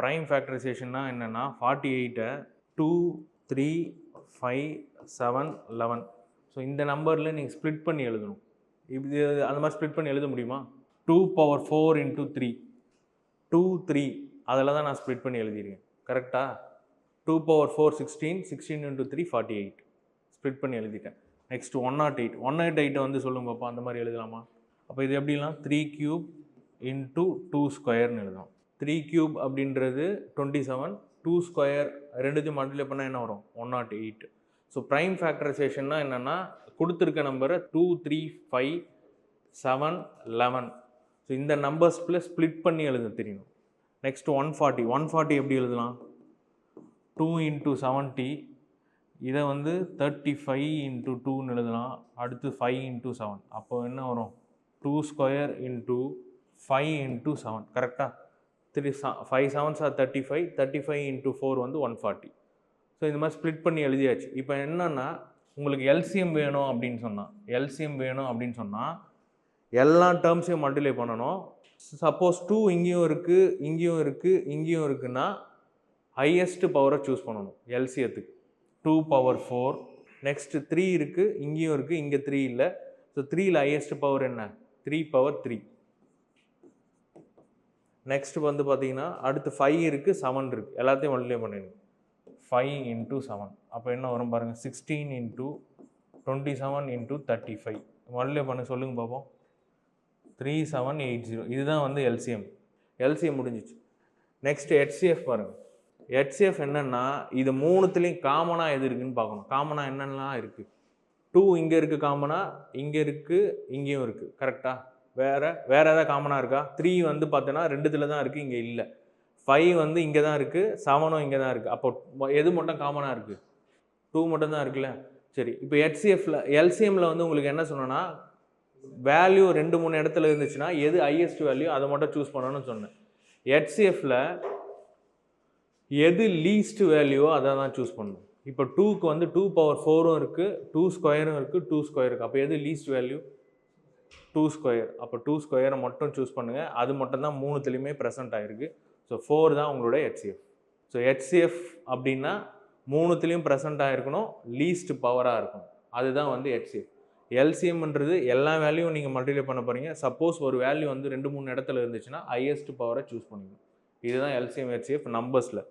Prime ஃபேக்டரைசேஷன்னா என்னென்னா 48 2 3 5 7 11. So இந்த நம்பரில் நீங்கள் ஸ்ப்ளிட் பண்ணி எழுதணும். இது அந்த மாதிரி ஸ்ப்ளிட் பண்ணி எழுத முடியுமா? 2^4 × 3 2 3 அதில் தான் நான் ஸ்ப்ளிட் பண்ணி எழுதியிருக்கேன். கரெக்டாக? 2^4 16 16 × 3 48 ஸ்ப்ளிட் பண்ணி எழுதிட்டேன். நெக்ஸ்ட் 108 108 வந்து சொல்லுங்க பாப்பா, அந்த மாதிரி எழுதலாமா? அப்போ இது எப்படிலாம் 3³ × 2² எழுதலாம். 3³ அப்படின்றது 27, 2² ரெண்டுத்தையும் மல்டிப்ளை பண்ணால் என்ன வரும்? 108. ஸோ ப்ரைம் ஃபேக்டரைசேஷன்னா என்னென்னா கொடுத்துருக்க நம்பரை 2 3 5 7 11. ஸோ இந்த நம்பர்ஸ்ல ஸ்ப்ளிட் பண்ணி எழுத தெரியணும். நெக்ஸ்ட் 140 எப்படி எழுதலாம்? 2 × 70. இதை வந்து 35 × 2ன்னு எழுதலாம். அடுத்து 5 × 7. அப்போ என்ன வரும்? 2² × 5 × 7. கரெக்டாக? 5 7s are 35, 35 × 4 வந்து 140. ஸோ இந்த மாதிரி ஸ்ப்ளிட் பண்ணி எழுதியாச்சு. இப்போ என்னென்னா உங்களுக்கு எல்சிஎம் வேணும் அப்படின்னு சொன்னால் எல்லா டேர்ம்ஸையும் மல்டிப்ளை பண்ணணும். சப்போஸ் 2 இங்கேயும் இருக்குது, இங்கேயும் இருக்குது, இங்கேயும் இருக்குன்னா ஹையஸ்ட் பவரை சூஸ் பண்ணணும் எல்சிஎத்துக்கு. 2^4. நெக்ஸ்ட் 3 இருக்குது, இங்கேயும் இருக்குது, இங்கே 3 இல்லை. ஸோ 3ல் ஹையஸ்ட் பவர் என்ன? 3^3. நெக்ஸ்ட் வந்து பார்த்தீங்கன்னா அடுத்து 5 இருக்குது, 7 இருக்குது. எல்லாத்தையும் மல்டிப்ளை பண்ணிடணும். 5 × 7. அப்போ என்ன வரும் பாருங்கள்? 16 × 27 × 35. மல்டிப்ளை பண்ண சொல்லுங்கள் பார்ப்போம். 3780. இதுதான் வந்து எல்சிஎம் முடிஞ்சிச்சு. நெக்ஸ்ட் ஹெச்சிஎஃப் பாருங்கள். ஹெச்சிஎஃப் என்னென்னா இது மூணுத்துலேயும் காமனாக எது இருக்குதுன்னு பார்க்கணும். காமனாக என்னென்னலாம் இருக்குது? 2 இங்கே இருக்குது காமனாக, இங்கே இருக்குது, இங்கேயும் இருக்குது. கரெக்டாக? வேறு எதாவது காமனாக இருக்கா? 3 வந்து பார்த்தோன்னா ரெண்டுத்தில் தான் இருக்குது, இங்கே இல்லை. 5 வந்து இங்கே தான் இருக்குது, 7ம் இங்கே தான் இருக்குது. அப்போ எது மட்டும் காமனாக இருக்குது? 2 மட்டும் தான் இருக்குல்ல. சரி, இப்போ எல்சிஎம்மில் வந்து உங்களுக்கு என்ன சொன்னோன்னா வேல்யூ 2 3 இடத்துல இருந்துச்சுன்னா எது ஹையஸ்ட் வேல்யூ அதை மட்டும் சூஸ் பண்ணணும்னு சொன்னேன். ஹெச்சிஎஃப்பில் எது லீஸ்ட் வேல்யூவோ அதை தான் சூஸ் பண்ணணும். இப்போ 2க்கு வந்து 2^4 இருக்குது, 2² இருக்குது, 2² இருக்குது. அப்போ எது லீஸ்ட் வேல்யூ? 2². அப்போ 2² மட்டும் சூஸ் பண்ணுங்கள். அது மட்டும் தான் மூணுத்துலேயுமே ப்ரெசென்ட் ஆகிருக்கு. ஸோ 4 தான் உங்களோட ஹெச்சிஎஃப். ஸோ ஹெச்சிஎஃப் அப்படின்னா மூணுத்துலேயும் ப்ரெசென்ட் ஆகிருக்கணும், லீஸ்ட் பவராக இருக்கணும். அதுதான் வந்து ஹெச்சிஎஃப். எல்சிஎம்ன்றது எல்லா வேல்யூவும் நீங்கள் மல்டிப்ளை பண்ண போகிறீங்க. சப்போஸ் ஒரு வேல்யூ வந்து 2 3 இடத்துல இருந்துச்சுன்னா ஹையஸ்ட் பவரை சூஸ் பண்ணிக்கணும். இதுதான் எல்சிஎம் ஹெச்சிஎஃப் நம்பர்ஸில்.